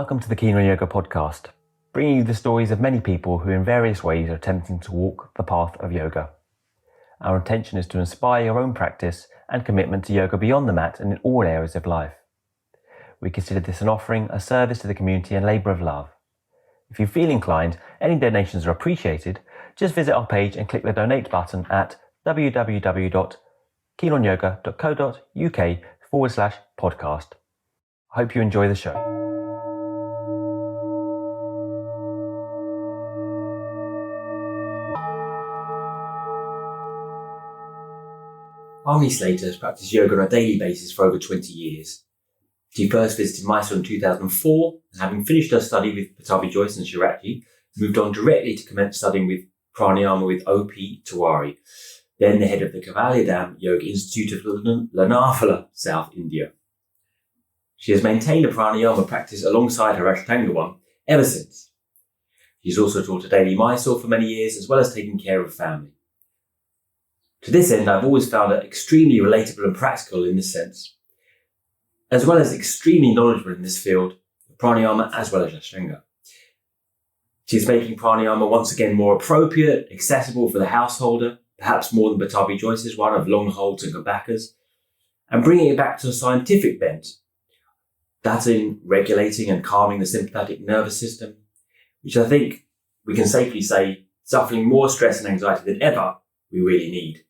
Welcome to the Keen on Yoga podcast, bringing you the stories of many people who in various ways are attempting to walk the path of yoga. Our intention is to inspire your own practice and commitment to yoga beyond the mat and in all areas of life. We consider this an offering, a service to the community and labour of love. If you feel inclined, any donations are appreciated. Just visit our page and click the donate button at www.keenonyoga.co.uk/podcast. I hope you enjoy the show. Harmony Slater has practiced yoga on a daily basis for over 20 years. She first visited Mysore in 2004, and having finished her study with Pattabhi Jois and Shiraji, moved on directly to commence studying with Pranayama with O.P Tiwariji, then the head of the Kaivalydam Institute of Lonavala, South India. She has maintained a pranayama practice alongside her ashtanga one ever since. She's also taught a daily Mysore for many years, as well as taking care of family. To this end, I've always found her extremely relatable and practical in this sense, as well as extremely knowledgeable in this field, pranayama as well as ashtanga. She's making pranayama once again more appropriate, accessible for the householder, perhaps more than Pattabhi Jois's one of long holds and kabakas, and bringing it back to a scientific bent, that in regulating and calming the sympathetic nervous system, which I think we can safely say suffering more stress and anxiety than ever we really need.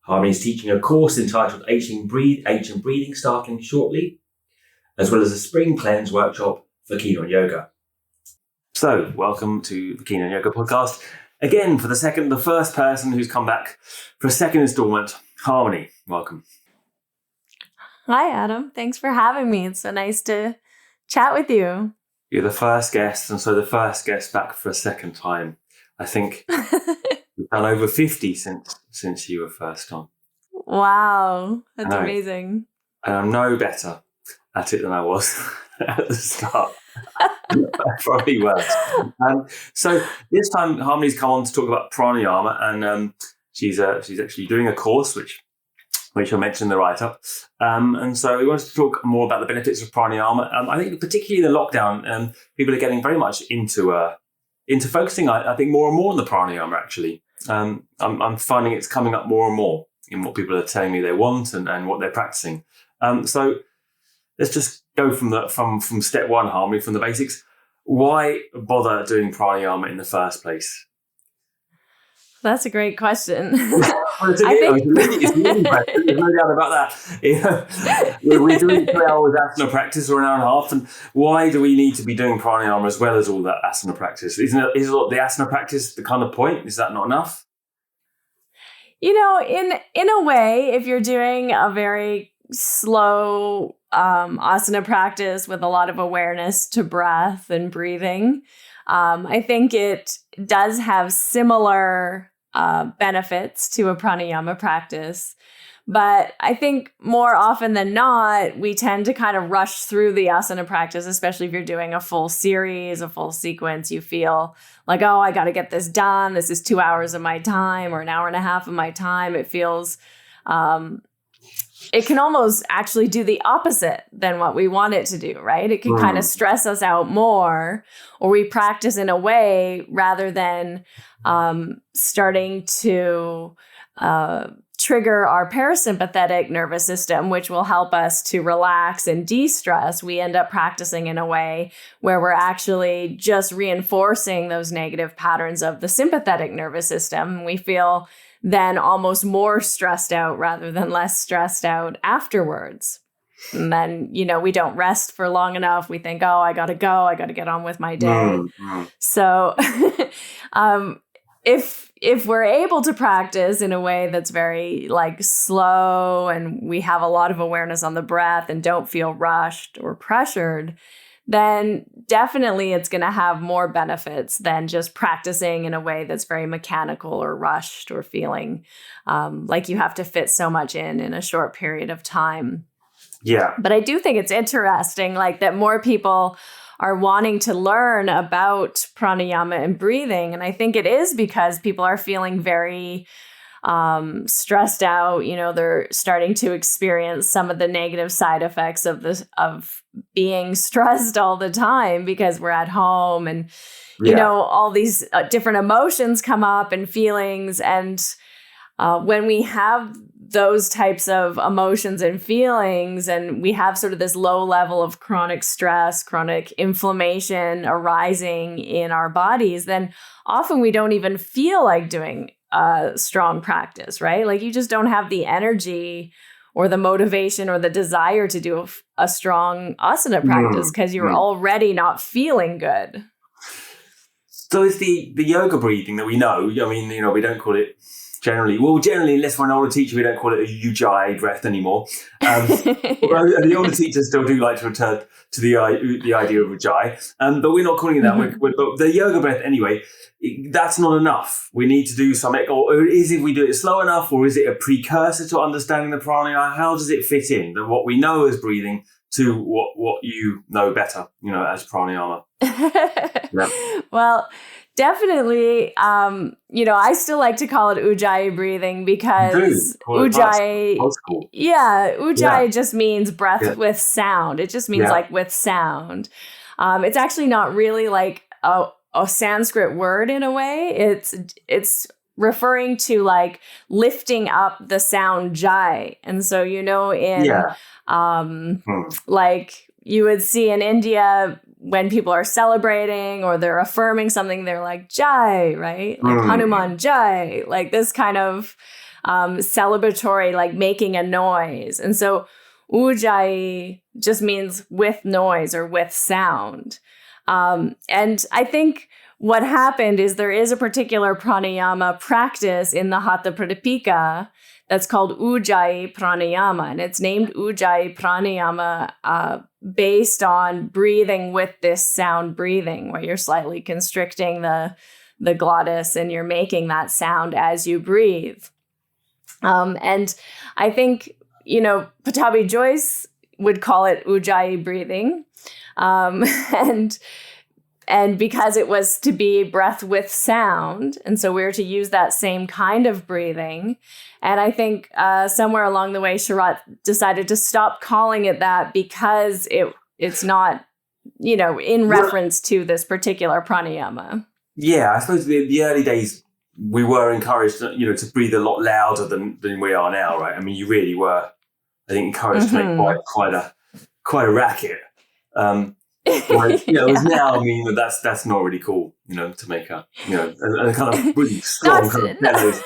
Harmony is teaching a course entitled Ancient Breathing starting shortly, as well as a spring cleanse workshop for Keen on Yoga. So, welcome to the Keen on Yoga podcast. Again, for the first person who's come back for a second instalment, Harmony, welcome. Hi, Adam. Thanks for having me. It's so nice to chat with you. You're the first guest, and so the first guest back for a second time. I think we've done over 50 since you were first on. Wow, that's amazing. And I'm no better at it than I was at the start. Probably worse. So this time, Harmony's come on to talk about pranayama, and she's actually doing a course which I mentioned in the write-up. And so we wanted to talk more about the benefits of pranayama. I think particularly in the lockdown, people are getting very much into focusing, I think, more and more on the pranayama, actually. I'm finding it's coming up more and more in what people are telling me they want and what they're practicing. So let's just go from step one, Harmony, from the basics. Why bother doing pranayama in the first place? That's a great question. It's really there's no doubt about that. We're doing 3 hours asana practice or an hour and a half, and why do we need to be doing pranayama as well as all that asana practice? Is the asana practice the kind of point? Is that not enough? In a way, if you're doing a very slow asana practice with a lot of awareness to breath and breathing, I think it does have similar benefits to a pranayama practice. But I think more often than not, we tend to kind of rush through the asana practice, especially if you're doing a full series, a full sequence. You feel like, oh, I got to get this done. This is 2 hours of my time or an hour and a half of my time. It feels, it can almost actually do the opposite than what we want it to do, right? It can kind of stress us out more, or we practice in a way rather than starting to trigger our parasympathetic nervous system, which will help us to relax and de-stress. We end up practicing in a way where we're actually just reinforcing those negative patterns of the sympathetic nervous system. We feel then almost more stressed out rather than less stressed out afterwards. And then, we don't rest for long enough. We think, oh, I got to go. I got to get on with my day. So if we're able to practice in a way that's very slow and we have a lot of awareness on the breath and don't feel rushed or pressured, then definitely it's going to have more benefits than just practicing in a way that's very mechanical or rushed or feeling like you have to fit so much in a short period of time. Yeah. But I do think it's interesting, that more people are wanting to learn about pranayama and breathing. And I think it is because people are feeling very stressed out. They're starting to experience some of the negative side effects of being stressed all the time because we're at home, and all these different emotions come up and feelings. And when we have those types of emotions and feelings, and we have sort of this low level of chronic stress, chronic inflammation arising in our bodies, then often we don't even feel like doing a strong practice, right? Like you just don't have the energy or the motivation or the desire to do a strong asana practice because you're already not feeling good. So it's the yoga breathing that we know. I mean, we don't call it generally, unless we're an older teacher, we don't call it a Ujjayi breath anymore. The older teachers still do like to return to the idea of Ujjayi, but we're not calling it that. But the yoga breath, anyway, that's not enough. We need to do something, or is it we do it slow enough, or is it a precursor to understanding the pranayama? How does it fit in, what we know as breathing to what you know better, as pranayama? Yeah. Well, definitely, I still like to call it Ujjayi breathing because Ujjayi, Ujjayi just means breath with sound. It just means like with sound. It's actually not really like a Sanskrit word in a way. It's referring to like lifting up the sound jai. And so, like you would see in India, when people are celebrating or they're affirming something, they're like Jai, right? Like Hanuman Jai, like this kind of celebratory, like making a noise. And so Ujjayi just means with noise or with sound. And I think what happened is there is a particular pranayama practice in the Hatha Pradipika that's called Ujjayi Pranayama. And it's named Ujjayi Pranayama based on breathing with this sound breathing, where you're slightly constricting the glottis and you're making that sound as you breathe. And I think, Pattabhi Jois would call it Ujjayi breathing. And because it was to be breath with sound, and so we were to use that same kind of breathing. And I think somewhere along the way, Sharat decided to stop calling it that because it's not, in reference to this particular pranayama. Yeah, I suppose the early days, we were encouraged, to breathe a lot louder than we are now, right? I mean, you really were, I think, encouraged to make quite a racket. Whereas now, I mean, that's not really cool, to make a kind of really strong kind of bellows.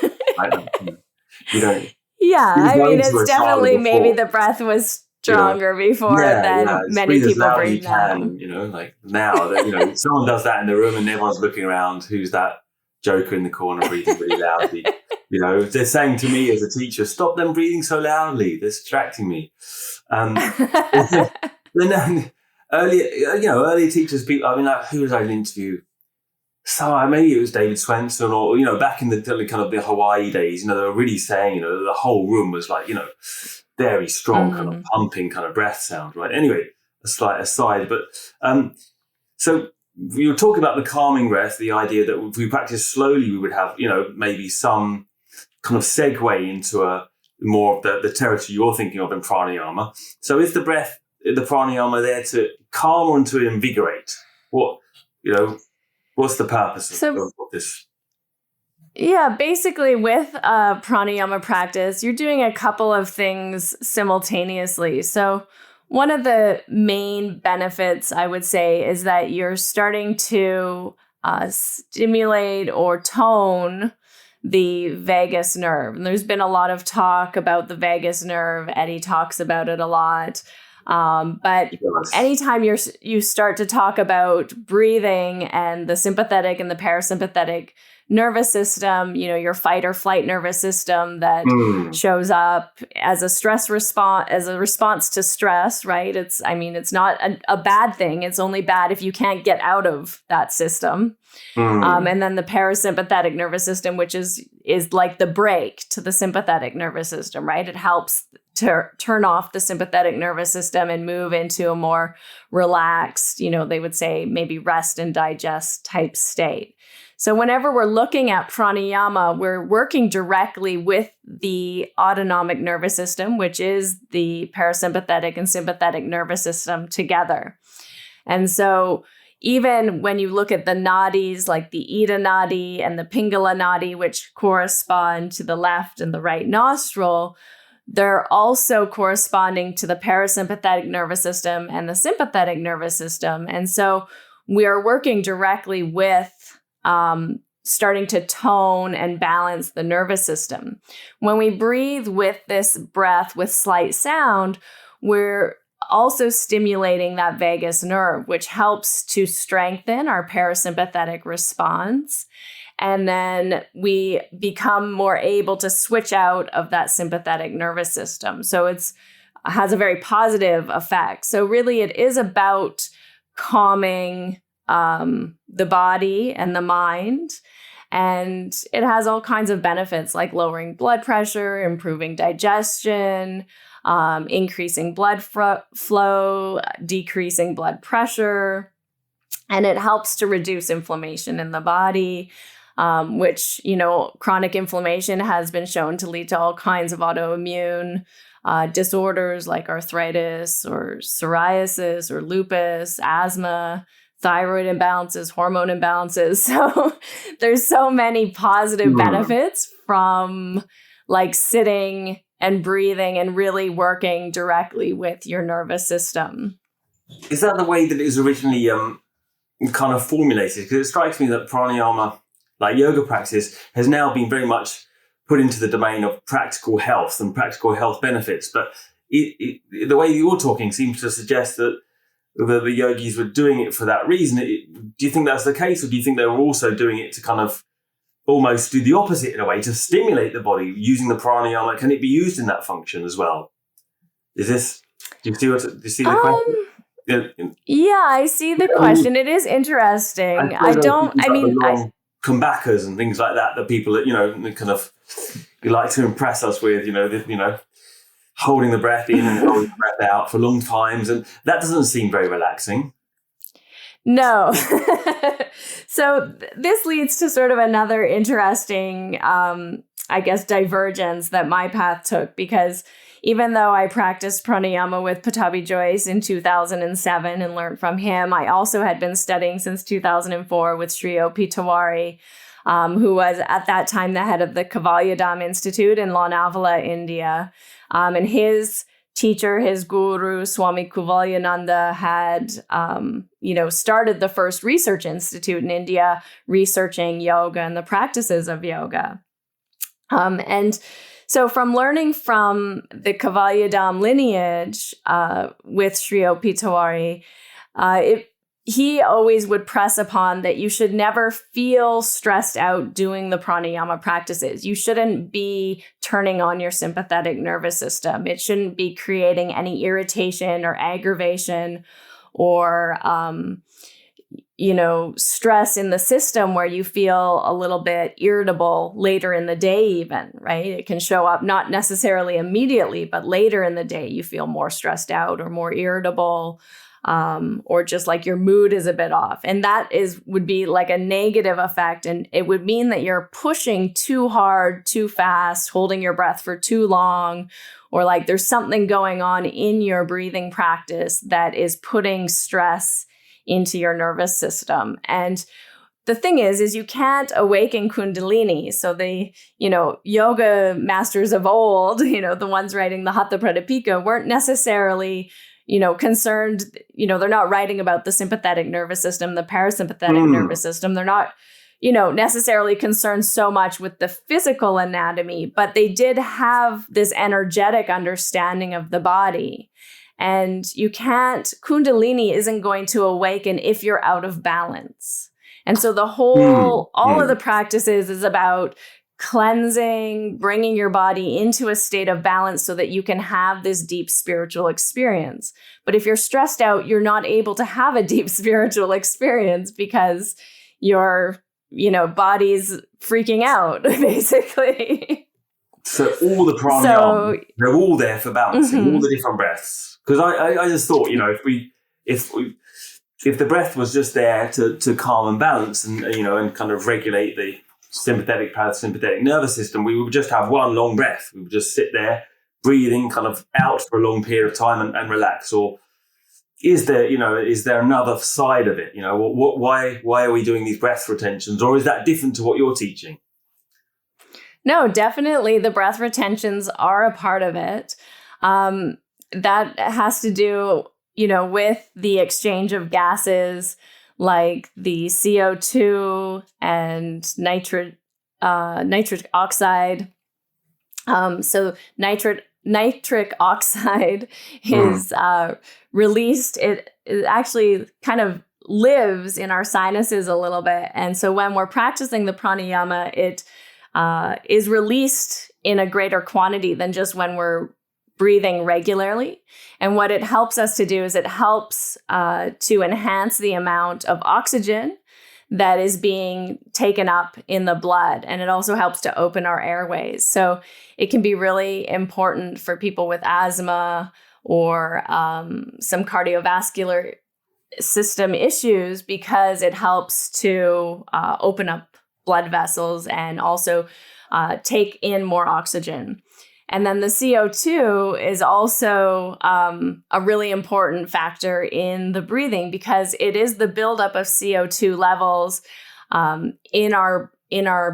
It's definitely maybe the breath was stronger before than many people breathe now. Like now that someone does that in the room and everyone's looking around. Who's that joker in the corner breathing really loudly? They're saying to me as a teacher, "Stop them breathing so loudly. They're distracting me." Earlier teachers, people. I mean, like, who was I in an interview? So maybe it was David Swenson, or back in the kind of the Hawaii days. They were really saying, the whole room was like, very strong, kind of pumping, kind of breath sound, right? Anyway, a slight aside, but so you were talking about the calming breath, the idea that if we practice slowly, we would have, maybe some kind of segue into a more of the territory you're thinking of in pranayama. So is the pranayama there to calm or to invigorate? What's the purpose of this? Yeah, basically with pranayama practice, you're doing a couple of things simultaneously. So one of the main benefits, I would say, is that you're starting to stimulate or tone the vagus nerve. And there's been a lot of talk about the vagus nerve. Eddie talks about it a lot. But anytime you start to talk about breathing and the sympathetic and the parasympathetic nervous system, your fight or flight nervous system that shows up as a stress response, as a response to stress, right? It's not a bad thing. It's only bad if you can't get out of that system. And then the parasympathetic nervous system, which is like the brake to the sympathetic nervous system, right? It helps turn off the sympathetic nervous system and move into a more relaxed, they would say maybe rest and digest type state. So whenever we're looking at pranayama, we're working directly with the autonomic nervous system, which is the parasympathetic and sympathetic nervous system together. And so even when you look at the nadis, like the Ida nadi and the Pingala nadi, which correspond to the left and the right nostril, they're also corresponding to the parasympathetic nervous system and the sympathetic nervous system. And so we are working directly with starting to tone and balance the nervous system. When we breathe with this breath with slight sound, we're also stimulating that vagus nerve, which helps to strengthen our parasympathetic response. And then we become more able to switch out of that sympathetic nervous system. So it has a very positive effect. So really it is about calming the body and the mind. And it has all kinds of benefits like lowering blood pressure, improving digestion, increasing blood flow, decreasing blood pressure. And it helps to reduce inflammation in the body, which, chronic inflammation has been shown to lead to all kinds of autoimmune disorders like arthritis or psoriasis or lupus, asthma, thyroid imbalances, hormone imbalances. So there's so many positive benefits from like sitting and breathing and really working directly with your nervous system. Is that the way that it was originally kind of formulated? Because it strikes me that pranayama, like yoga practice, has now been very much put into the domain of practical health and practical health benefits. But the way you're talking seems to suggest that the yogis were doing it for that reason. Do you think that's the case, or do you think they were also doing it to kind of almost do the opposite in a way, to stimulate the body using the pranayama? Can it be used in that function as well? Do you see the question? Yeah, I see the question. It is interesting. Kumbakas and things like that people that, kind of you like to impress us with, holding the breath in and holding the breath out for long times. And that doesn't seem very relaxing. No. So this leads to sort of another interesting, divergence that my path took, because even though I practiced pranayama with Pattabhi Jois in 2007 and learned from him, I also had been studying since 2004 with Sri O.P Tiwariji, who was at that time the head of the Kaivalydam Institute in Lonavala, India. And his teacher, his guru, Swami Kaivalyananda, had, started the first research institute in India, researching yoga and the practices of yoga. And so from learning from the Kaivalydam lineage with Sri O.P Tiwariji, he always would press upon that you should never feel stressed out doing the pranayama practices. You shouldn't be turning on your sympathetic nervous system. It shouldn't be creating any irritation or aggravation or, stress in the system where you feel a little bit irritable later in the day even, right? It can show up not necessarily immediately, but later in the day you feel more stressed out or more irritable. Or just like your mood is a bit off. And that would be like a negative effect. And it would mean that you're pushing too hard, too fast, holding your breath for too long, or like there's something going on in your breathing practice that is putting stress into your nervous system. And the thing is you can't awaken Kundalini. So the, yoga masters of old, the ones writing the Hatha Pradipika weren't necessarily concerned, they're not writing about the sympathetic nervous system, the parasympathetic nervous system. They're not, necessarily concerned so much with the physical anatomy, but they did have this energetic understanding of the body. And Kundalini isn't going to awaken if you're out of balance. And so all of the practices is about cleansing, bringing your body into a state of balance so that you can have this deep spiritual experience. But if you're stressed out, you're not able to have a deep spiritual experience because your, body's freaking out, basically. So all the pranayama, they're all there for balancing, all the different breaths. Because I just thought, if the breath was just there to calm and balance and kind of regulate the sympathetic, parasympathetic nervous system, we would just have one long breath. We would just sit there breathing kind of out for a long period of time and relax. Or is there another side of it? Why are we doing these breath retentions? Or is that different to what you're teaching? No, definitely the breath retentions are a part of it. That has to do, with the exchange of gases like the CO2 and nitric oxide. So nitric oxide is released. It actually kind of lives in our sinuses a little bit. And so when we're practicing the pranayama, it is released in a greater quantity than just when we're breathing regularly. And what it helps us to do is it helps to enhance the amount of oxygen that is being taken up in the blood. And it also helps to open our airways. So it can be really important for people with asthma or some cardiovascular system issues, because it helps to open up blood vessels and also take in more oxygen. And then the CO2 is also a really important factor in the breathing, because it is the buildup of CO2 levels in our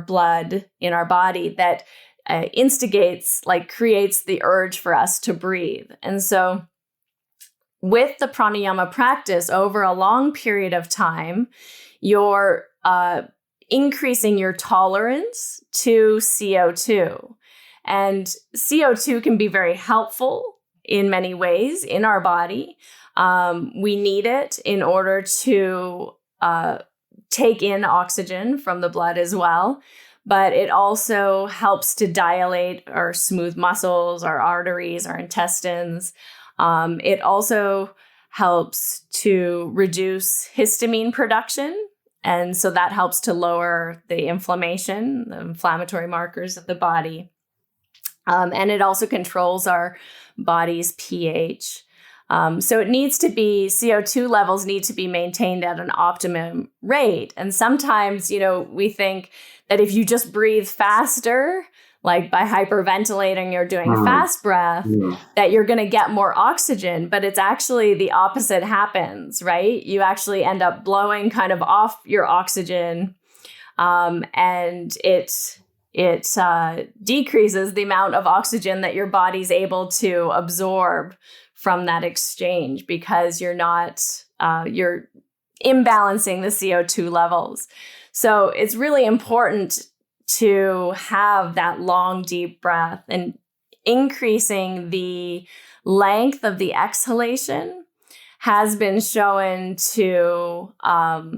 blood, in our body, that creates the urge for us to breathe. And so with the pranayama practice over a long period of time, you're increasing your tolerance to CO2. And CO2 can be very helpful in many ways in our body. We need it in order to take in oxygen from the blood as well. But it also helps to dilate our smooth muscles, our arteries, our intestines. It also helps to reduce histamine production. And so that helps to lower the inflammation, the inflammatory markers of the body. And it also controls our body's pH. So it needs to be, CO2 levels need to be maintained at an optimum rate. And sometimes, we think that if you just breathe faster, like by hyperventilating or doing fast breath, that you're going to get more oxygen. But it's actually the opposite happens, right? You actually end up blowing kind of off your oxygen, and it decreases the amount of oxygen that your body's able to absorb from that exchange, because you're imbalancing the CO2 levels. So it's really important to have that long, deep breath, and increasing the length of the exhalation has been shown to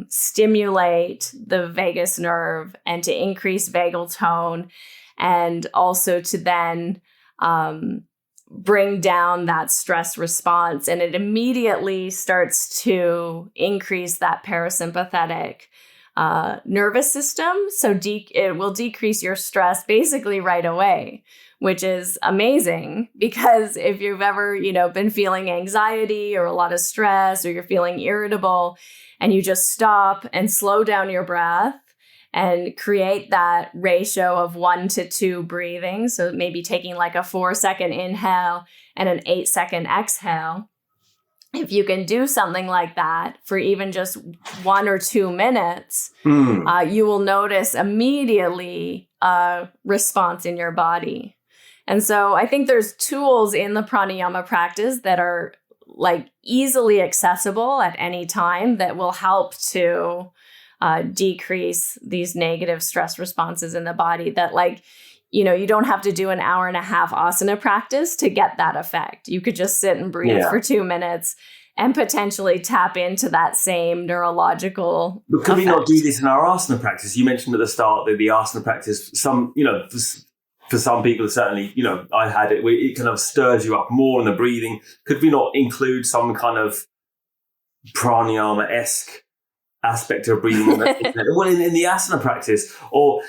stimulate the vagus nerve and to increase vagal tone, and also to then bring down that stress response. And it immediately starts to increase that parasympathetic nervous system. So it will decrease your stress basically right away, which is amazing, because if you've ever, been feeling anxiety or a lot of stress, or you're feeling irritable, and you just stop and slow down your breath and create that ratio of 1 to 2 breathing. So maybe taking like a 4-second inhale and an 8-second exhale. If you can do something like that for even just 1 or 2 minutes, you will notice immediately a response in your body. And so I think there's tools in the pranayama practice that are like easily accessible at any time that will help to decrease these negative stress responses in the body, that you don't have to do an 1.5 hour asana practice to get that effect. You could just sit and breathe for 2 minutes and potentially tap into that same neurological But could we not do this in our asana practice? You mentioned at the start that the asana practice, for some people, certainly, I had it, where it kind of stirs you up more in the breathing. Could we not include some kind of pranayama-esque aspect of breathing in the asana practice, or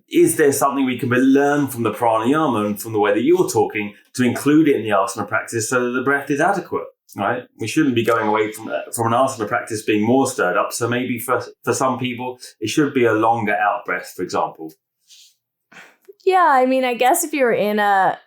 is there something we can learn from the pranayama and from the way that you're talking to include it in the asana practice so that the breath is adequate, right? We shouldn't be going away from an asana practice being more stirred up. So maybe for some people, it should be a longer out breath, for example. Yeah, I mean, I guess if you're in a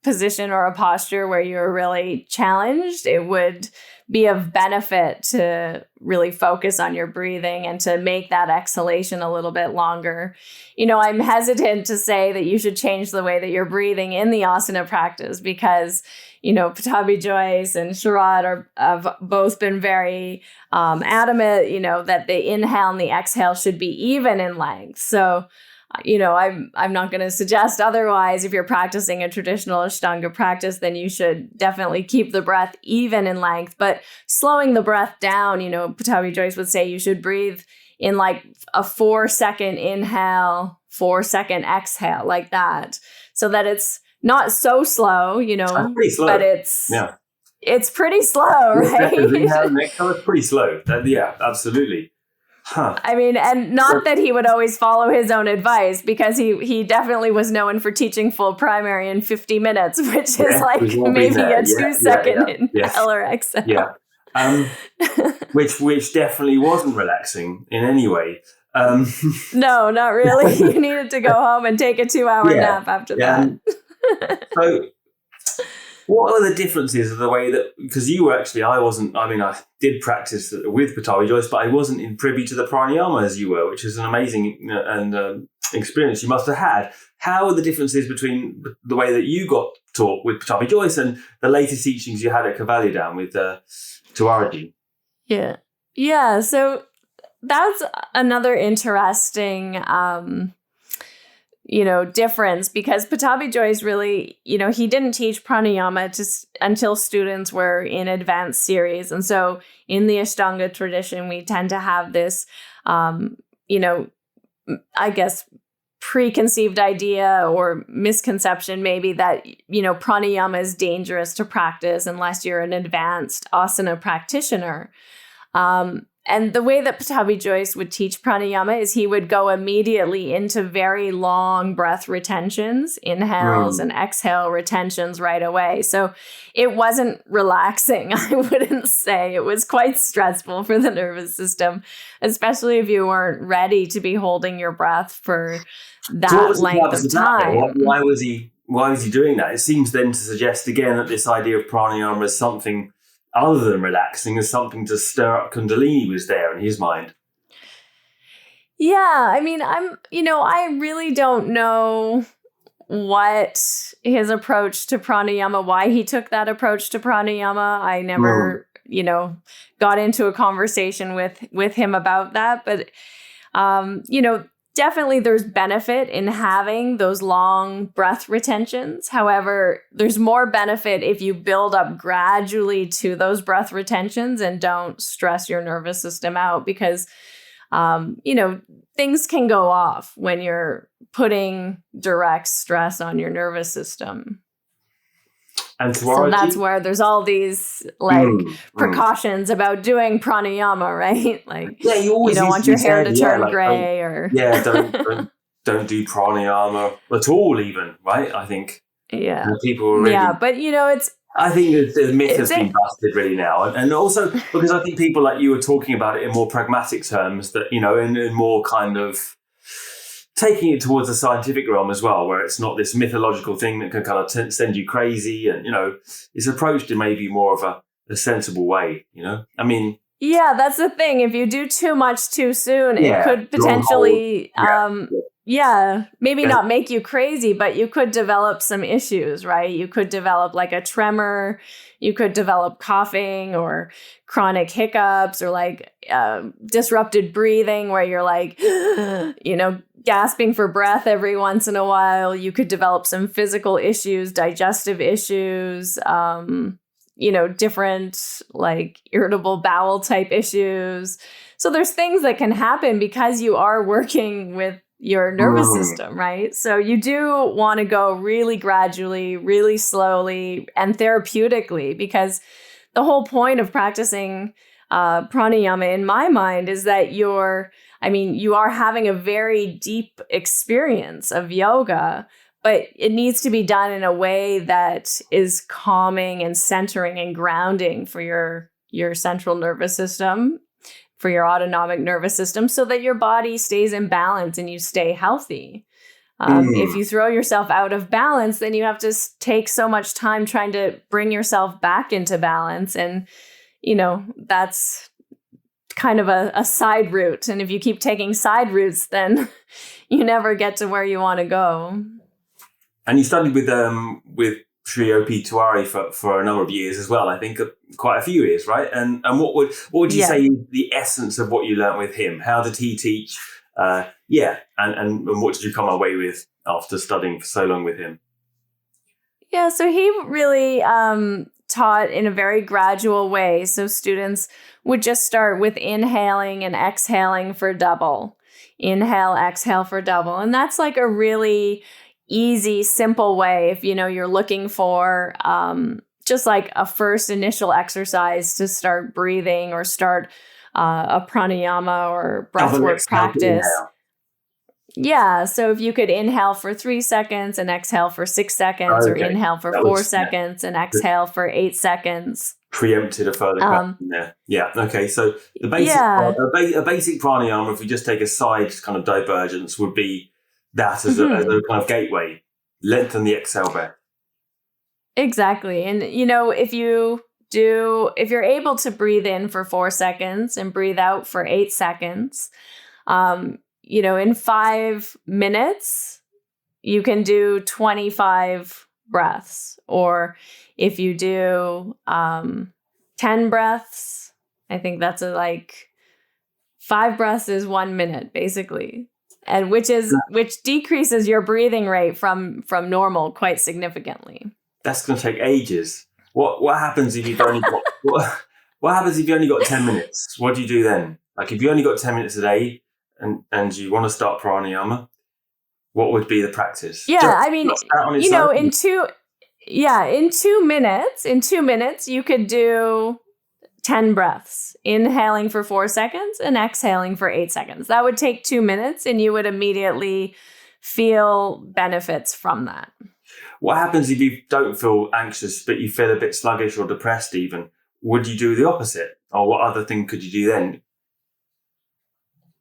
position or a posture where you're really challenged, it would be of benefit to really focus on your breathing and to make that exhalation a little bit longer. I'm hesitant to say that you should change the way that you're breathing in the asana practice because, Pattabhi Jois and Sharad have both been very adamant, that the inhale and the exhale should be even in length. So, I'm not going to suggest otherwise. If you're practicing a traditional ashtanga practice, then you should definitely keep the breath even in length. But slowing the breath down, Pattabhi Jois would say you should breathe in like a 4-second inhale, 4-second exhale, like that, so that it's not so slow, That's pretty slow. But it's pretty slow, right? It's pretty slow. Yeah, absolutely. Huh. I mean, and not that he would always follow his own advice, because he definitely was known for teaching full primary in 50 minutes, which is like maybe a 2-second inhale or exhale. Yeah. Which definitely wasn't relaxing in any way. No, not really. You needed to go home and take a 2-hour nap after that. So what are the differences of the way that, because you were actually, I did practice with Pattabhi Jois, but I wasn't privy to the pranayama as you were, which is an amazing experience you must have had. How are the differences between the way that you got taught with Pattabhi Jois and the latest teachings you had at Kaivalydam with Tiwariji? Yeah. So that's another interesting difference, because Pattabhi Jois really, he didn't teach pranayama until students were in advanced series. And so in the Ashtanga tradition, we tend to have this, I guess, preconceived idea or misconception maybe that, pranayama is dangerous to practice unless you're an advanced asana practitioner. And the way that Pattabhi Jois would teach pranayama is he would go immediately into very long breath retentions, inhales and exhale retentions right away. So it wasn't relaxing, I wouldn't say. It was quite stressful for the nervous system, especially if you weren't ready to be holding your breath for that length of time. Why was he doing that? It seems then to suggest again that this idea of pranayama is something other than relaxing, as something to stir up Kundalini was there in his mind. Yeah, I mean, I really don't know what his approach to pranayama, why he took that approach to pranayama. I never, got into a conversation with him about that. But, definitely there's benefit in having those long breath retentions. However, there's more benefit if you build up gradually to those breath retentions and don't stress your nervous system out, because, things can go off when you're putting direct stress on your nervous system. And so that's where there's all these precautions about doing pranayama, right? Like, you don't want your hair to turn gray or don't do pranayama at all, even, right? I think people are really, but it's. I think the myth has been busted really now, and also because I think people like you are talking about it in more pragmatic terms, that in more kind of taking it towards the scientific realm as well, where it's not this mythological thing that can kind of send you crazy, and it's approached in maybe more of a sensible way. I mean, that's the thing. If you do too much too soon, it could potentially, maybe not make you crazy, but you could develop some issues, right? You could develop like a tremor. You could develop coughing or chronic hiccups, or like disrupted breathing where you're like, gasping for breath every once in a while. You could develop some physical issues, digestive issues, different like irritable bowel type issues. So there's things that can happen because you are working with your nervous system, right? So you do want to go really gradually, really slowly, and therapeutically, because the whole point of practicing pranayama in my mind is that you are having a very deep experience of yoga, but it needs to be done in a way that is calming and centering and grounding for your central nervous system, for your autonomic nervous system, so that your body stays in balance and you stay healthy. If you throw yourself out of balance, then you have to take so much time trying to bring yourself back into balance. And, that's kind of a side route. And if you keep taking side routes, then you never get to where you want to go. And you studied with Sri O.P Tiwariji for a number of years as well. I think quite a few years, right? And what would you say is the essence of what you learned with him? How did he teach? And what did you come away with after studying for so long with him? Yeah, so he really taught in a very gradual way. So students would just start with inhaling and exhaling for double. Inhale, exhale for double. And that's like a really easy, simple way if, you're looking for just like a first initial exercise to start breathing or start a pranayama or breathwork practice. Yeah, so if you could inhale for 3 seconds and exhale for 6 seconds, or inhale for 4 seconds and exhale for 8 seconds. Preempted a further question there. Yeah, okay. So the basic, a basic pranayama, if we just take a side kind of divergence, would be that as a kind of gateway. Lengthen the exhale breath. Exactly. And, if you're able to breathe in for 4 seconds and breathe out for 8 seconds, in 5 minutes, you can do 25 breaths. Or if you do 10 breaths, I think that's 5 breaths is 1 minute, basically. And which decreases your breathing rate from normal quite significantly. That's going to take ages. What happens if you've only got what happens if you only got 10 minutes? What do you do then? Like if you only got 10 minutes a day and you want to start pranayama, what would be the practice? Yeah, in 2 minutes you could do 10 breaths, inhaling for 4 seconds and exhaling for 8 seconds. That would take 2 minutes and you would immediately feel benefits from that. What happens if you don't feel anxious, but you feel a bit sluggish or depressed even? Would you do the opposite? Or what other thing could you do then?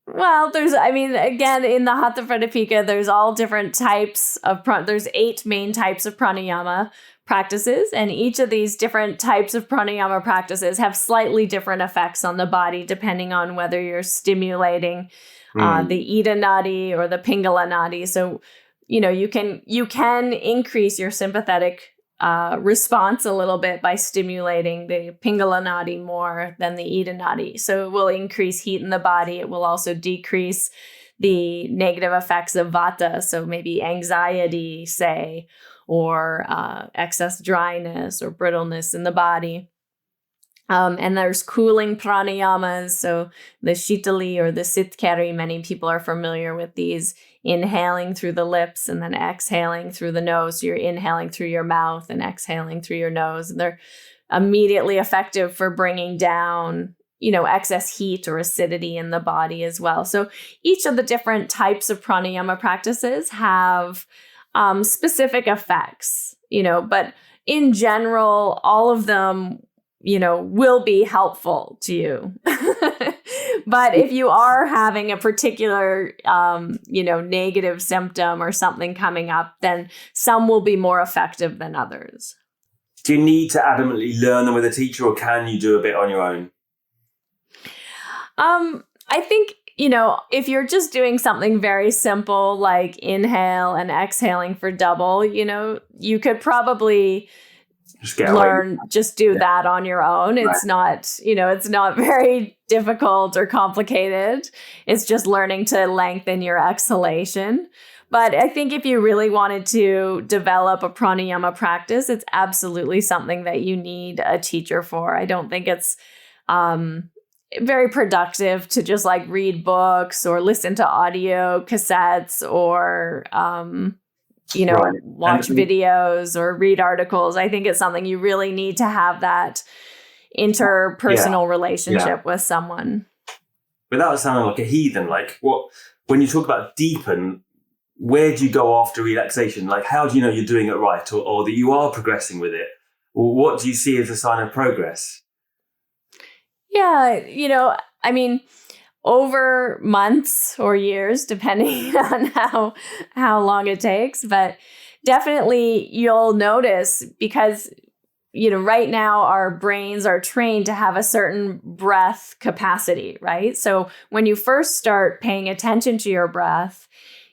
Well, again, in the Hatha Pradipika, there's all different types of, there's 8 main types of pranayama practices, and each of these different types of pranayama practices have slightly different effects on the body, depending on whether you're stimulating the Ida Nadi or the Pingala Nadi. So, you can increase your sympathetic response a little bit by stimulating the Pingala Nadi more than the Ida Nadi. So it will increase heat in the body. It will also decrease the negative effects of Vata. So maybe anxiety, say, or excess dryness or brittleness in the body. And there's cooling pranayamas. So the Shitali or the Sitkari, many people are familiar with these, inhaling through the lips and then exhaling through the nose. So you're inhaling through your mouth and exhaling through your nose. And they're immediately effective for bringing down, excess heat or acidity in the body as well. So each of the different types of pranayama practices have specific effects, but in general, all of them, will be helpful to you. But if you are having a particular, negative symptom or something coming up, then some will be more effective than others. Do you need to adamantly learn them with a teacher, or can you do a bit on your own? I think, if you're just doing something very simple, like inhale and exhaling for double, you could probably just do that on your own. It's not, it's not very difficult or complicated. It's just learning to lengthen your exhalation. But I think if you really wanted to develop a pranayama practice, it's absolutely something that you need a teacher for. I don't think it's very productive to just read books or listen to audio cassettes or watch videos or read articles. I think it's something you really need to have that interpersonal relationship with someone. Without sounding like a heathen, like when you talk about deepen, where do you go after relaxation? Like, how do you know you're doing it right, or that you are progressing with it? Or what do you see as a sign of progress? Yeah, I mean, over months or years, depending on how long it takes, but definitely you'll notice because right now our brains are trained to have a certain breath capacity, right? So when you first start paying attention to your breath,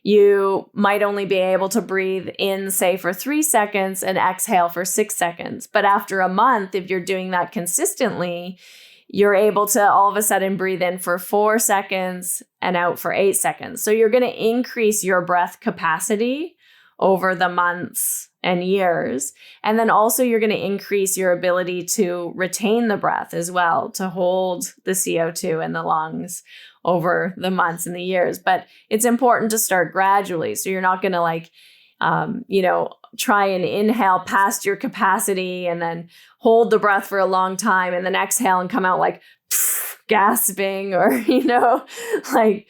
you might only be able to breathe in, say, for 3 seconds and exhale for 6 seconds. But after a month, if you're doing that consistently, you're able to all of a sudden breathe in for 4 seconds and out for 8 seconds. So you're going to increase your breath capacity over the months and years. And then also you're going to increase your ability to retain the breath as well, to hold the CO2 in the lungs over the months and the years. But it's important to start gradually. So you're not going to try and inhale past your capacity and then hold the breath for a long time and then exhale and come out like gasping or, like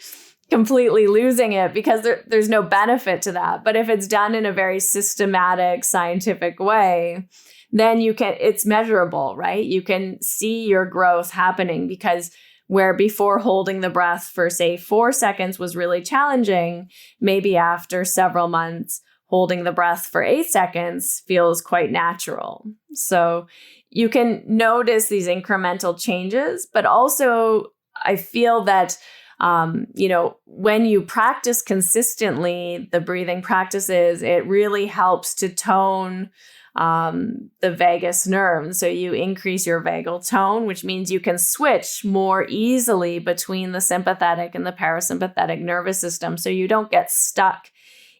completely losing it, because there's no benefit to that. But if it's done in a very systematic, scientific way, then it's measurable, right? You can see your growth happening, because where before holding the breath for, say, 4 seconds was really challenging, maybe after several months, holding the breath for 8 seconds feels quite natural. So you can notice these incremental changes, but also I feel that, when you practice consistently the breathing practices, it really helps to tone the vagus nerve. So you increase your vagal tone, which means you can switch more easily between the sympathetic and the parasympathetic nervous system. So you don't get stuck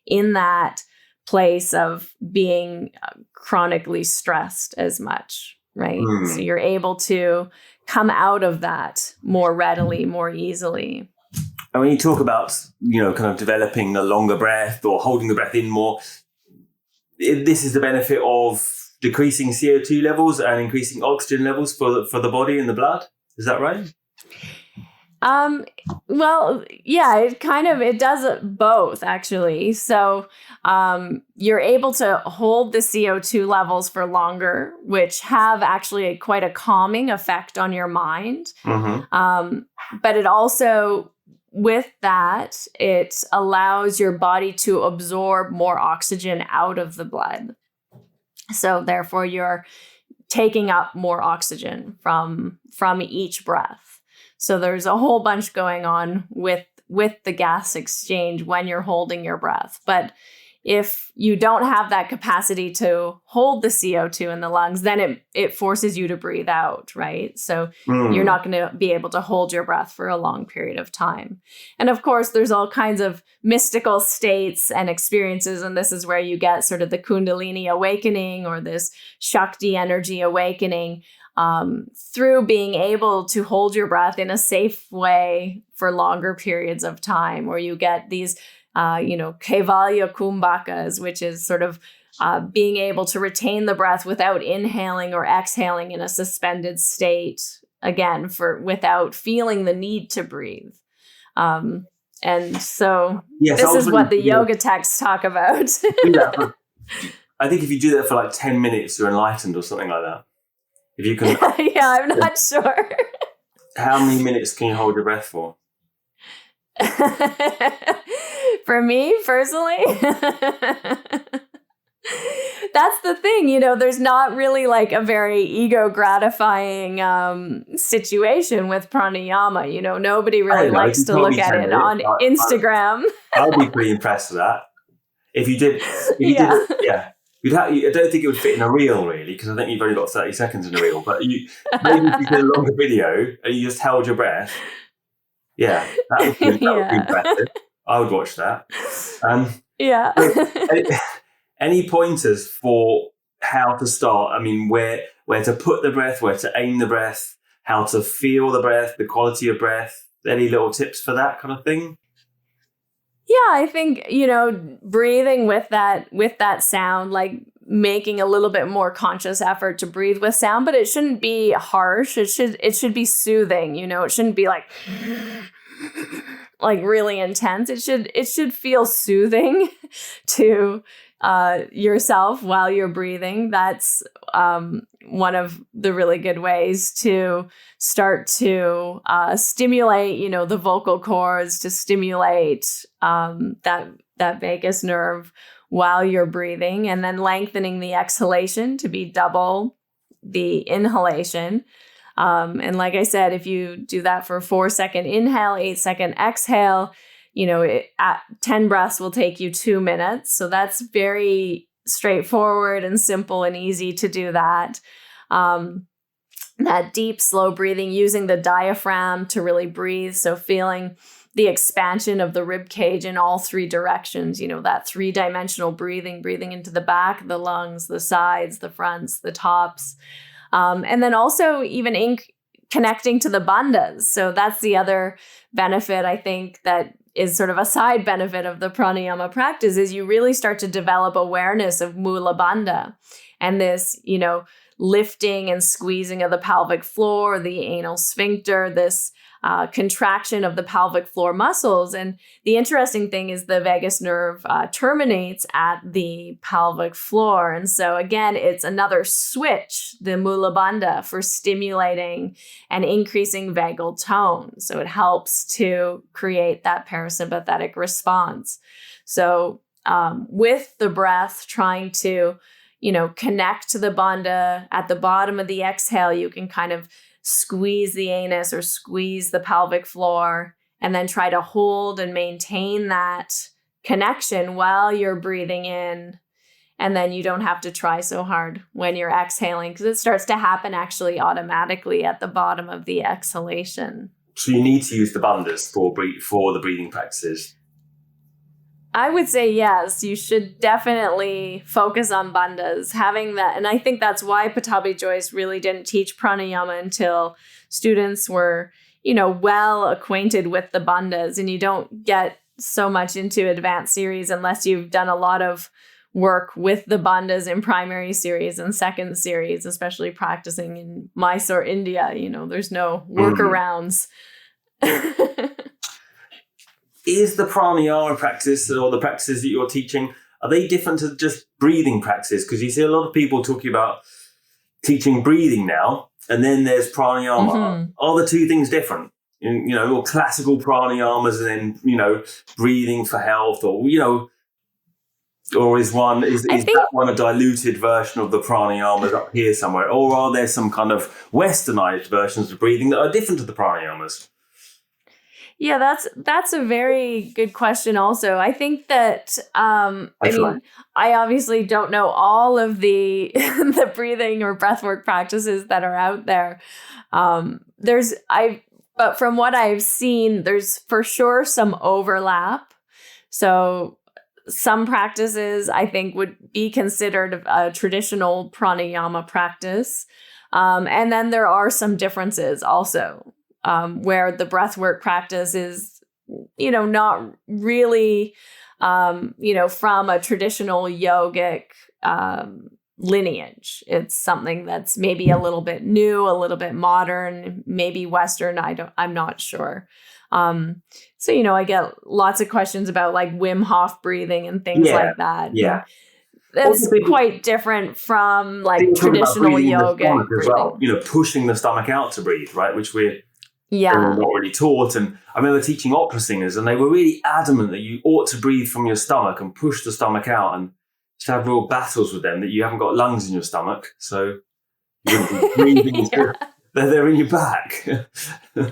in that place of being chronically stressed as much, right? So you're able to come out of that more readily, more easily. And when you talk about, kind of developing a longer breath or holding the breath in more, this is the benefit of decreasing CO2 levels and increasing oxygen levels for the body and the blood. Is that right? Well, yeah, it does both, actually. So, you're able to hold the CO2 levels for longer, which have actually quite a calming effect on your mind. But it also, with that, it allows your body to absorb more oxygen out of the blood. So therefore, you're taking up more oxygen from each breath. So there's a whole bunch going on with the gas exchange when you're holding your breath. But if you don't have that capacity to hold the CO2 in the lungs, then it forces you to breathe out, right? So you're not going to be able to hold your breath for a long period of time. And of course, there's all kinds of mystical states and experiences. And this is where you get sort of the Kundalini awakening or this Shakti energy awakening through being able to hold your breath in a safe way for longer periods of time, where you get these Kaivalya kumbhakas, which is sort of being able to retain the breath without inhaling or exhaling in a suspended state, again, without feeling the need to breathe. And so this is what the yoga texts talk about. I think if you do that for like 10 minutes, you're enlightened or something like that. If you can, yeah, I'm not sure. How many minutes can you hold your breath for? For me personally, that's the thing, there's not really like a very ego gratifying situation with pranayama. Nobody really likes to look at it on Instagram. I'd be pretty impressed with that. If you did, yeah. I don't think it would fit in a reel, really, because I think you've only got 30 seconds in a reel. But maybe if you did a longer video and you just held your breath, that would be impressive. I would watch that. Any pointers for how to start? I mean, where to put the breath, where to aim the breath, how to feel the breath, the quality of breath? Any little tips for that kind of thing? Yeah, I think, breathing with that sound, like making a little bit more conscious effort to breathe with sound, but it shouldn't be harsh. It should be soothing. It shouldn't be like really intense. It should feel soothing to yourself while you're breathing. That's one of the really good ways to start to stimulate, the vocal cords, to stimulate that vagus nerve while you're breathing, and then lengthening the exhalation to be double the inhalation. And like I said, if you do that for 4-second inhale, 8-second exhale, at 10 breaths will take you 2 minutes. So that's very straightforward and simple and easy to do that. That deep, slow breathing, using the diaphragm to really breathe. So feeling the expansion of the rib cage in all 3 directions, that 3-dimensional breathing into the back, the lungs, the sides, the fronts, the tops. And then also even connecting to the bandhas. So that's the other benefit, I think, that is sort of a side benefit of the pranayama practice, is you really start to develop awareness of mula bandha and this, lifting and squeezing of the pelvic floor, the anal sphincter, this contraction of the pelvic floor muscles. And the interesting thing is the vagus nerve terminates at the pelvic floor. And so again, it's another switch, the mula bandha, for stimulating and increasing vagal tone. So it helps to create that parasympathetic response. So with the breath, trying to, connect to the bandha at the bottom of the exhale, you can kind of squeeze the anus or squeeze the pelvic floor, and then try to hold and maintain that connection while you're breathing in. And then you don't have to try so hard when you're exhaling, because it starts to happen actually automatically at the bottom of the exhalation. So you need to use the bandhas for the breathing practices. I would say yes, you should definitely focus on bandhas, having that. And I think that's why Pattabhi Jois really didn't teach pranayama until students were, well acquainted with the bandhas. And you don't get so much into advanced series unless you've done a lot of work with the bandhas in primary series and second series, especially practicing in Mysore, India. There's no workarounds. Is the pranayama practice, or the practices that you're teaching, are they different to just breathing practices? Because you see a lot of people talking about teaching breathing now, and then there's pranayama. Mm-hmm. Are the two things different? Or classical pranayamas and then, breathing for health, or, or is that one a diluted version of the pranayamas up here somewhere? Or are there some kind of westernized versions of breathing that are different to the pranayamas? Yeah, that's a very good question also. I think that, I obviously don't know all of the the breathing or breathwork practices that are out there. But from what I've seen, there's for sure some overlap. So some practices I think would be considered a traditional pranayama practice. And then there are some differences also. Where the breathwork practice is, not really, from a traditional yogic lineage. It's something that's maybe a little bit new, a little bit modern, maybe Western. I'm not sure. So, I get lots of questions about like Wim Hof breathing and things like that. Yeah. That's quite different from like traditional yogic breathing. Well, pushing the stomach out to breathe, right? Which we're not really taught. And I remember teaching opera singers, and they were really adamant that you ought to breathe from your stomach and push the stomach out, and to have real battles with them that you haven't got lungs in your stomach, so you're breathing. They're in your back. I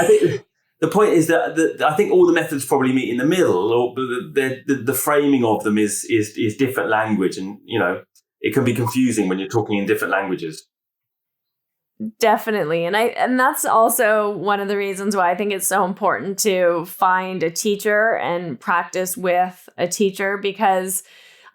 think the point is that I think all the methods probably meet in the middle, or the framing of them is different language, and it can be confusing when you're talking in different languages. Definitely. And that's also one of the reasons why I think it's so important to find a teacher and practice with a teacher, because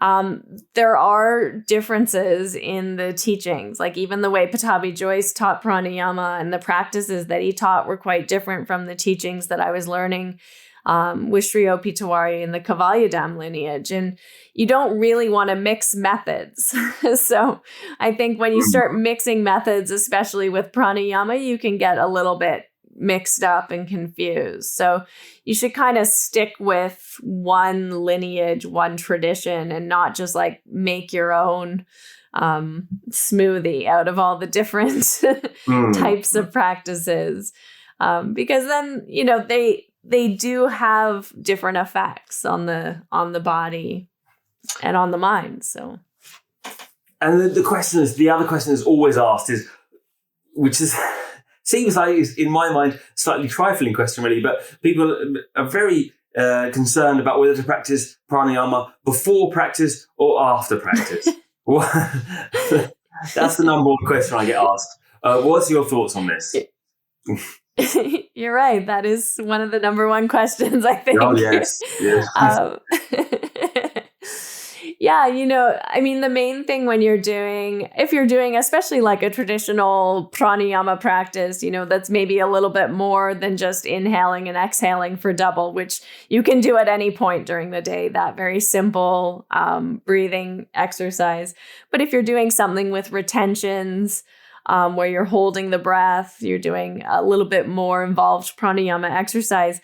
There are differences in the teachings, like even the way Pattabhi Jois taught pranayama and the practices that he taught were quite different from the teachings that I was learning with Sri O.P Tiwariji in the Kaivalydam lineage. And you don't really want to mix methods. So I think when you start mixing methods, especially with pranayama, you can get a little bit mixed up and confused. So you should kind of stick with one lineage, one tradition, and not just like make your own smoothie out of all the different types of practices. Because then, you know, they do have different effects on the body and on the mind. So, and the other question is always asked is, which is seems like is in my mind slightly trifling question really, but people are very concerned about whether to practice pranayama before practice or after practice. That's the number one question I get asked. What's your thoughts on this? You're right. That is one of the number one questions, I think. Oh, yes. Yeah, you know, I mean, the main thing when if you're doing especially like a traditional pranayama practice, you know, that's maybe a little bit more than just inhaling and exhaling for double, which you can do at any point during the day, that very simple breathing exercise. But if you're doing something with retentions, where you're holding the breath, you're doing a little bit more involved pranayama exercise,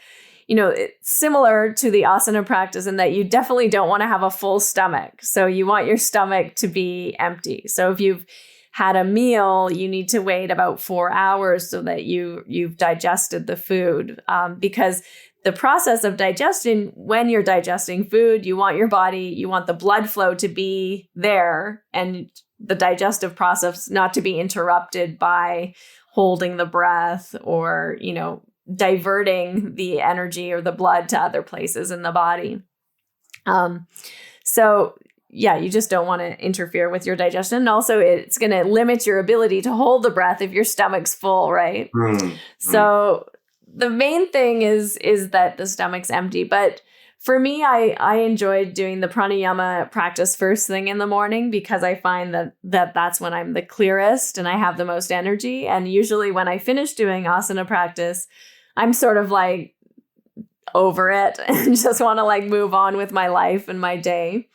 you know, it's similar to the asana practice in that you definitely don't want to have a full stomach. So you want your stomach to be empty. So if you've had a meal, you need to wait about 4 hours so that you've digested the food. Because the process of digestion, when you're digesting food, you want the blood flow to be there and the digestive process not to be interrupted by holding the breath or, you know, diverting the energy or the blood to other places in the body. So yeah, you just don't want to interfere with your digestion. And also it's going to limit your ability to hold the breath if your stomach's full, right? So the main thing is that the stomach's empty. But for me, I enjoyed doing the pranayama practice first thing in the morning because I find that's when I'm the clearest and I have the most energy. And usually when I finish doing asana practice, I'm sort of like over it and just want to like move on with my life and my day.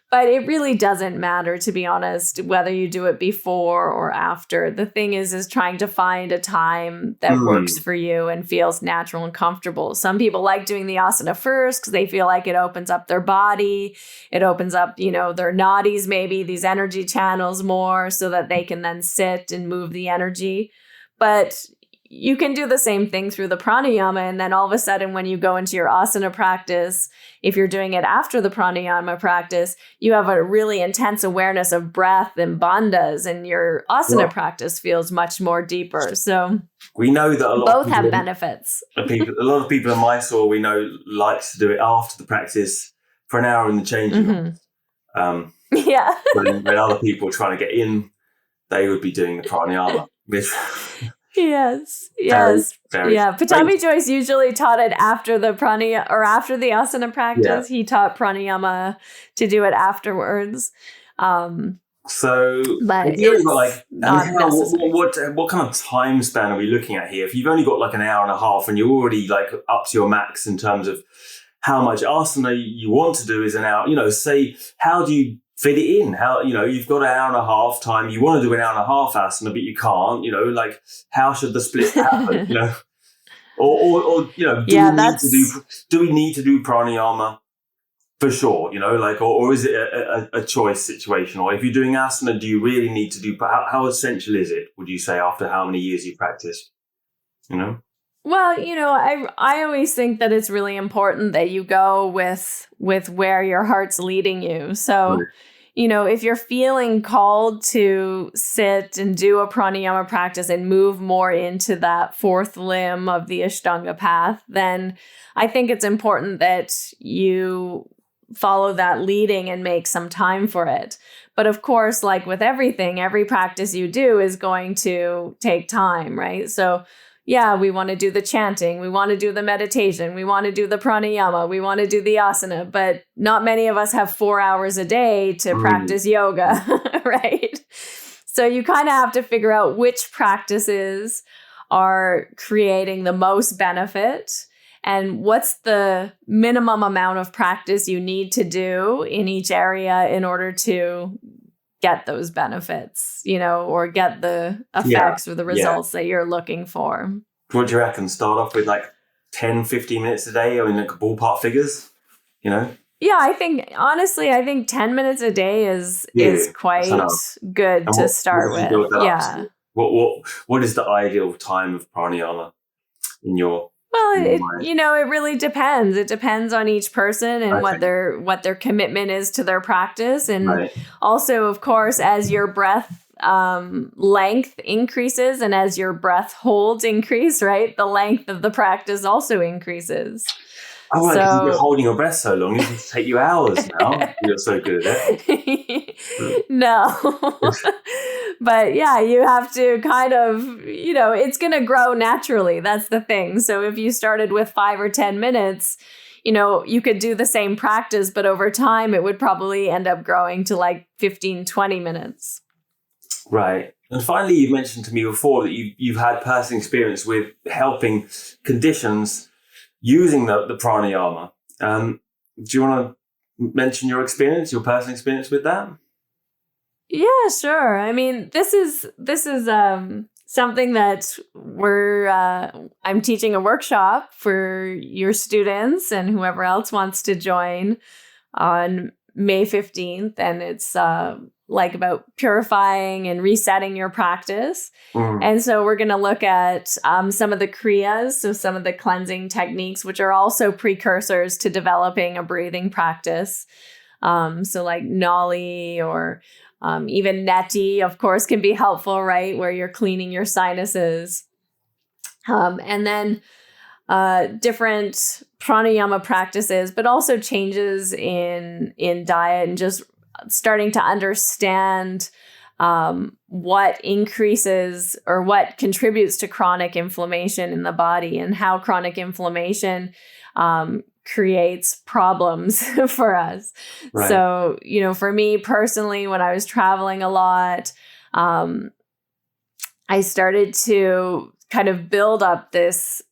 But it really doesn't matter, to be honest, whether you do it before or after. The thing is trying to find a time that works for you and feels natural and comfortable. Some people like doing the asana first because they feel like it opens up their body. It opens up, you know, their nadis, maybe these energy channels more so that they can then sit and move the energy. But you can do the same thing through the pranayama. And then all of a sudden, when you go into your asana practice, if you're doing it after the pranayama practice, you have a really intense awareness of breath and bandhas, and your asana practice feels much more deeper. So we know that both have benefits. A lot of people in Mysore, we know, likes to do it after the practice for an hour in the changing room. Yeah. when other people are trying to get in, they would be doing the pranayama. Yes. Very Pattabhi Jois usually taught it after the pranayama or after the asana practice. Yeah. He taught pranayama to do it afterwards. So, but it's like, not necessary. What kind of time span are we looking at here? If you've only got like an hour and a half and you're already like up to your max in terms of how much asana you want to do is an hour, you know, say, how do you fit it in? How, you know, you've got an hour and a half time, you want to do an hour and a half asana, but you can't, you know, like, how should the split happen, you know? Or you know, do we need to do pranayama for sure, you know, like, or is it a choice situation? Or if you're doing asana, do you really need to do, how essential is it, would you say, after how many years you practice, you know? Well, you know, I always think that it's really important that you go with where your heart's leading you. So, you know, if you're feeling called to sit and do a pranayama practice and move more into that fourth limb of the ashtanga path, then I think it's important that you follow that leading and make some time for it. But of course, like with everything, every practice you do is going to take time, right? So, we want to do the chanting, we want to do the meditation, we want to do the pranayama, we want to do the asana, but not many of us have 4 hours a day to practice yoga, right? So you kind of have to figure out which practices are creating the most benefit and what's the minimum amount of practice you need to do in each area in order to get those benefits, or get the effects or the results that you're looking for. What do you reckon? Start off with like 10, 15 minutes a day, or in like ballpark figures, Yeah, I think 10 minutes a day is quite good to start with. Yeah. What is the ideal time of pranayama in your? Well, it really depends. It depends on each person and what their commitment is to their practice. And also, of course, as your breath length increases and as your breath holds increase, right? The length of the practice also increases. Oh, right, because you've been holding your breath so long, it can take you hours now. You're so good at it. No. But yeah, you have to kind of, it's going to grow naturally. That's the thing. So if you started with 5 or 10 minutes, you could do the same practice, but over time it would probably end up growing to like 15, 20 minutes. Right. And finally, you mentioned to me before that you've had personal experience with helping conditions using the pranayama. Do you want to mention your personal experience with that? Yeah, sure. I mean, this is something that I'm teaching a workshop for your students and whoever else wants to join on May 15th. And it's about purifying and resetting your practice. And so we're going to look at some of the kriyas, so some of the cleansing techniques, which are also precursors to developing a breathing practice. So like nali or even neti, of course, can be helpful, right? Where you're cleaning your sinuses. And then different pranayama practices, but also changes in diet and just starting to understand what increases or what contributes to chronic inflammation in the body and how chronic inflammation creates problems for us. Right. So, for me personally, when I was traveling a lot, I started to kind of build up this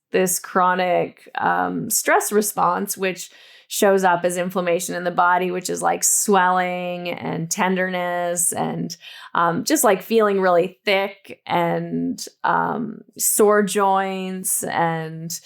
chronic stress response, which shows up as inflammation in the body, which is like swelling and tenderness and just like feeling really thick and sore joints and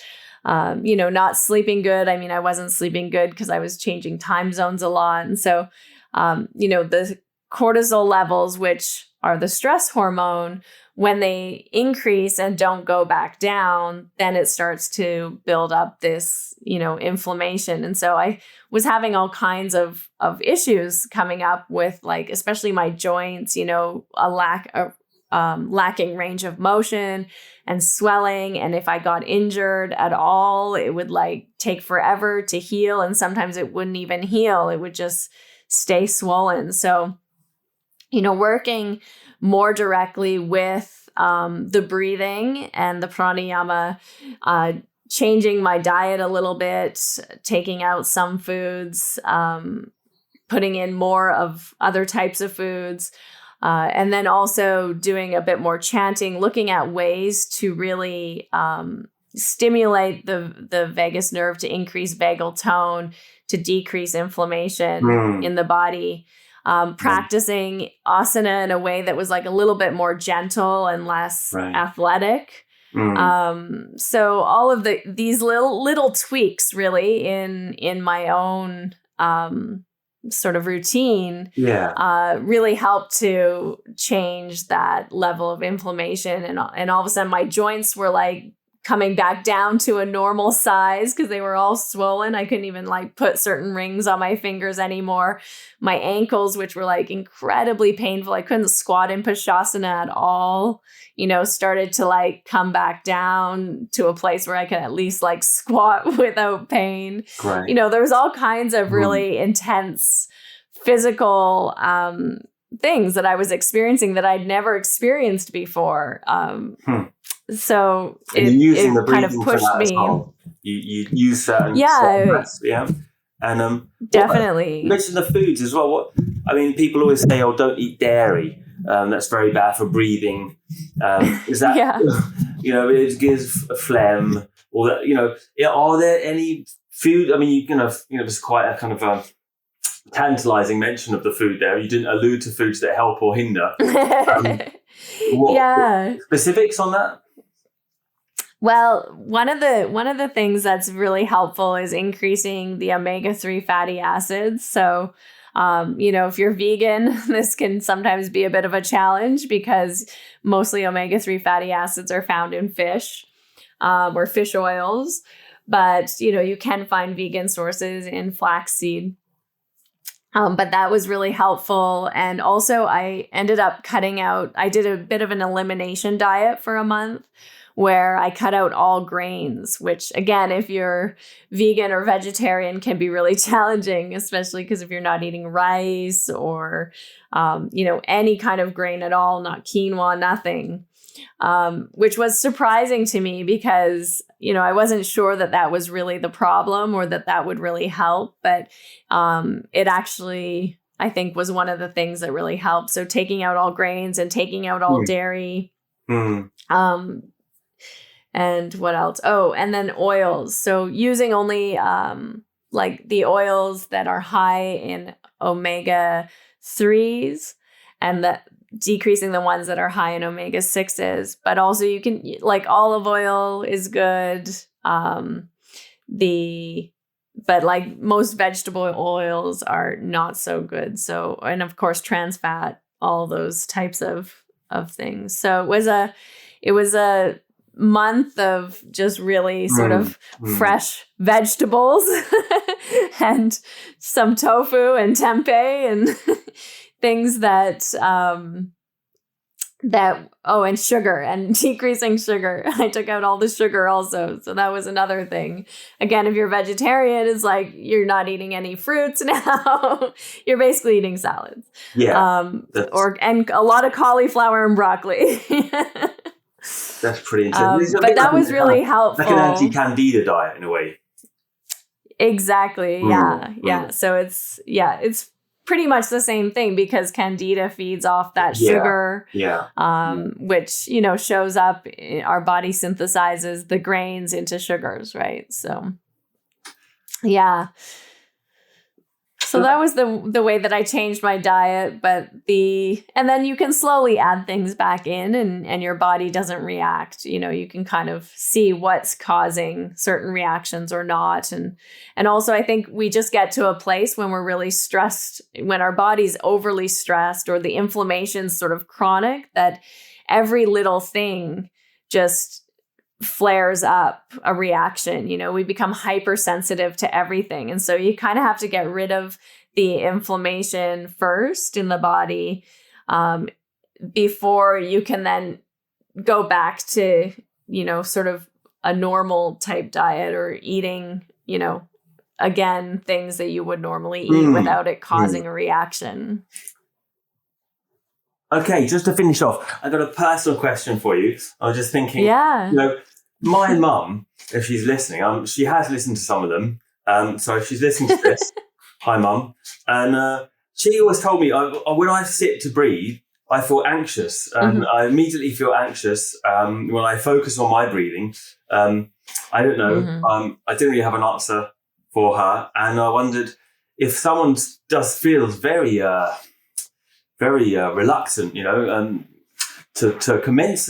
not sleeping good. I mean, I wasn't sleeping good because I was changing time zones a lot. And so, the cortisol levels, which are the stress hormone, when they increase and don't go back down, then it starts to build up this, inflammation. And so I was having all kinds of issues coming up with like, especially my joints, a lacking range of motion and swelling. And if I got injured at all, it would like take forever to heal. And sometimes it wouldn't even heal. It would just stay swollen. So, working more directly with the breathing and the pranayama, changing my diet a little bit, taking out some foods, putting in more of other types of foods, and then also doing a bit more chanting, looking at ways to really stimulate the vagus nerve to increase vagal tone, to decrease inflammation in the body. Practicing asana in a way that was like a little bit more gentle and less athletic. So all of these little tweaks really in my own sort of routine really helped to change that level of inflammation. And all of a sudden my joints were like coming back down to a normal size because they were all swollen. I couldn't even like put certain rings on my fingers anymore. My ankles, which were like incredibly painful, I couldn't squat in Pashasana at all, started to like come back down to a place where I could at least like squat without pain. Right. There was all kinds of really intense physical things that I was experiencing that I'd never experienced before. So it kind of pushed me. Well. You use certain breaths, and definitely. You mentioned the foods as well. People always say, "Oh, don't eat dairy. That's very bad for breathing." Is that it gives a phlegm? Or that are there any food? There's quite a kind of tantalizing mention of the food there. You didn't allude to foods that help or hinder. What specifics on that? Well, one of the things that's really helpful is increasing the omega-3 fatty acids. So, if you're vegan, this can sometimes be a bit of a challenge because mostly omega-3 fatty acids are found in fish or fish oils. But, you can find vegan sources in flaxseed. But that was really helpful. And also I ended up I did a bit of an elimination diet for a month where I cut out all grains, which again, if you're vegan or vegetarian can be really challenging, especially because if you're not eating rice or, any kind of grain at all, not quinoa, nothing, which was surprising to me because, I wasn't sure that was really the problem or that would really help. But it actually, I think, was one of the things that really helped. So taking out all grains and taking out all dairy. And what else? Oh, and then oils. So using only like the oils that are high in omega-3s and decreasing the ones that are high in omega-6s. But also you can, like olive oil is good. But like most vegetable oils are not so good. So, and of course, trans fat, all those types of things. So it was a month of just really sort of fresh vegetables and some tofu and tempeh and things and sugar and decreasing sugar. I took out all the sugar also. So that was another thing. Again, if you're vegetarian, it's like you're not eating any fruits now. You're basically eating salads. Yeah. And a lot of cauliflower and broccoli. That's pretty interesting. But that was really helpful. Like an anti-candida diet in a way. Exactly. Yeah. So it's pretty much the same thing because candida feeds off that sugar. Which, shows up, our body synthesizes the grains into sugars, right? So, yeah. So that was the way that I changed my diet, and then you can slowly add things back in and your body doesn't react. You can kind of see what's causing certain reactions or not. And also I think we just get to a place when we're really stressed, when our body's overly stressed or the inflammation's sort of chronic, that every little thing just flares up a reaction. We become hypersensitive to everything. And so you kind of have to get rid of the inflammation first in the body before you can then go back to, sort of a normal type diet or eating, again, things that you would normally eat without it causing a reaction. Okay, just to finish off, I've got a personal question for you. I was just thinking, my mum, if she's listening, she has listened to some of them. So if she's listening to this, hi mum. And she always told me, when I sit to breathe, I feel anxious. And I immediately feel anxious when I focus on my breathing. I don't know. I didn't really have an answer for her. And I wondered if someone just feels very reluctant, to commence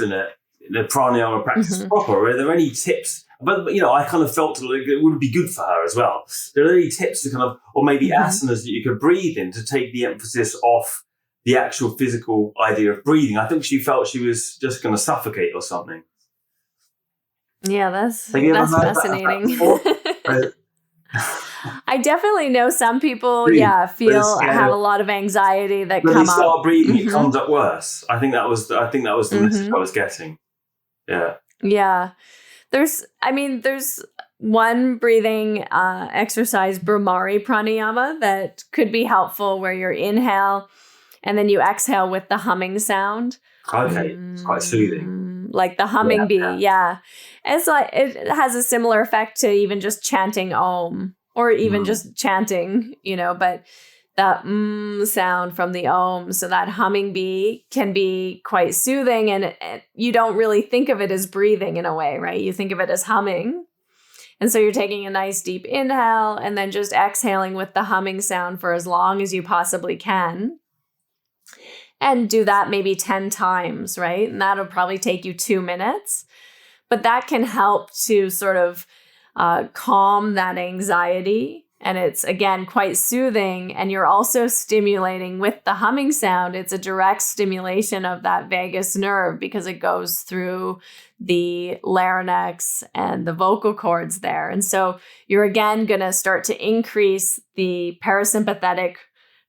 the pranayama practice proper. Are there any tips? But I kind of felt like it would be good for her as well. Are there any tips to kind of, or maybe asanas that you could breathe in to take the emphasis off the actual physical idea of breathing? I think she felt she was just going to suffocate or something. Yeah, that's fascinating. I definitely know some people, have a lot of anxiety that come up. When they start breathing, it comes up worse. I think that was the message I was getting. Yeah. Yeah. There's one breathing exercise, Ujjayi Pranayama, that could be helpful where your inhale And then you exhale with the humming sound. Okay, it's quite soothing. Like the humming bee, yeah. It's like it has a similar effect to even just chanting Om, or even just chanting, but that sound from the Om. So that humming bee can be quite soothing, and you don't really think of it as breathing in a way, right? You think of it as humming. And so you're taking a nice deep inhale and then just exhaling with the humming sound for as long as you possibly can. And do that maybe 10 times, right? And that'll probably take you 2 minutes. But that can help to sort of calm that anxiety. And it's, again, quite soothing. And you're also stimulating with the humming sound. It's a direct stimulation of that vagus nerve because it goes through the larynx and the vocal cords there. And so you're, again, going to start to increase the parasympathetic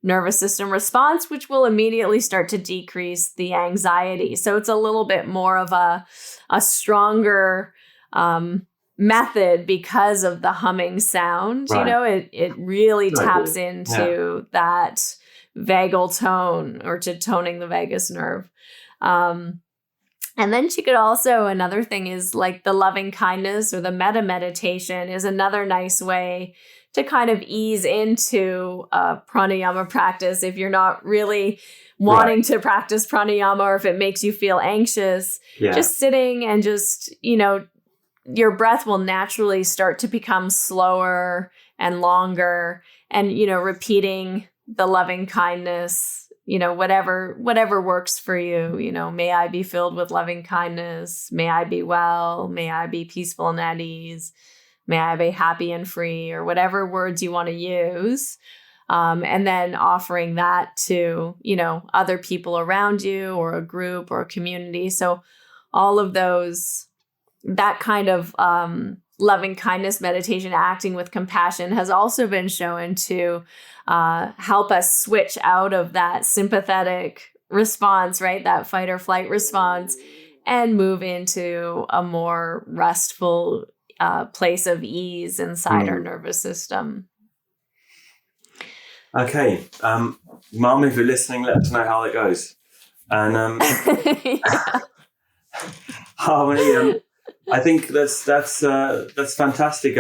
nervous system response, which will immediately start to decrease the anxiety. So it's a little bit more of a stronger method because of the humming sound. Right. It really taps into that vagal tone, or to toning the vagus nerve. And then she could also, another thing is like the loving kindness or the metta meditation is another nice way to kind of ease into pranayama practice if you're not really wanting to practice pranayama, or if it makes you feel anxious. Just sitting and just, your breath will naturally start to become slower and longer, and, repeating the loving kindness, whatever works for you. May I be filled with loving kindness. May I be well. May I be peaceful and at ease. May I be happy and free, or whatever words you want to use. And then offering that to, other people around you, or a group or a community. So all of those, that kind of loving kindness meditation, acting with compassion, has also been shown to help us switch out of that sympathetic response, right? That fight or flight response, and move into a more restful place of ease inside our nervous system. Okay. Mum, if you're listening, let us know how it goes. And Harmony, I think that's fantastic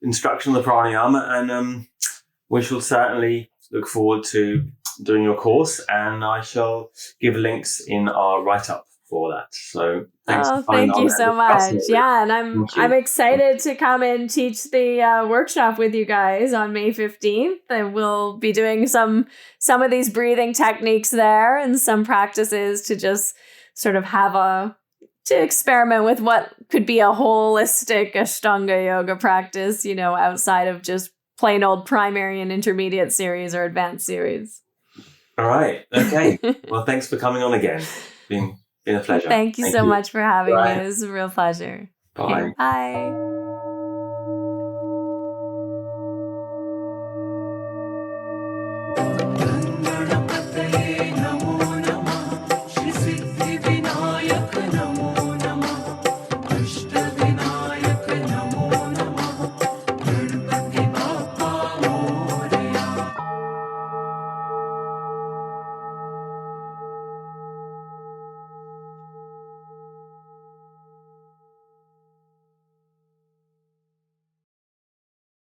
instruction of the pranayama, and we shall certainly look forward to doing your course, and I shall give links in our write-up for that. So thanks. Thank you so much. Yeah, and I'm excited to come and teach the workshop with you guys on May 15th. And we'll be doing some of these breathing techniques there, and some practices to just sort of to experiment with what could be a holistic ashtanga yoga practice, outside of just plain old primary and intermediate series or advanced series. All right. Okay. Well, thanks for coming on again. Been a pleasure. Thank you so much for having me. It was a real pleasure. Bye. Okay, bye.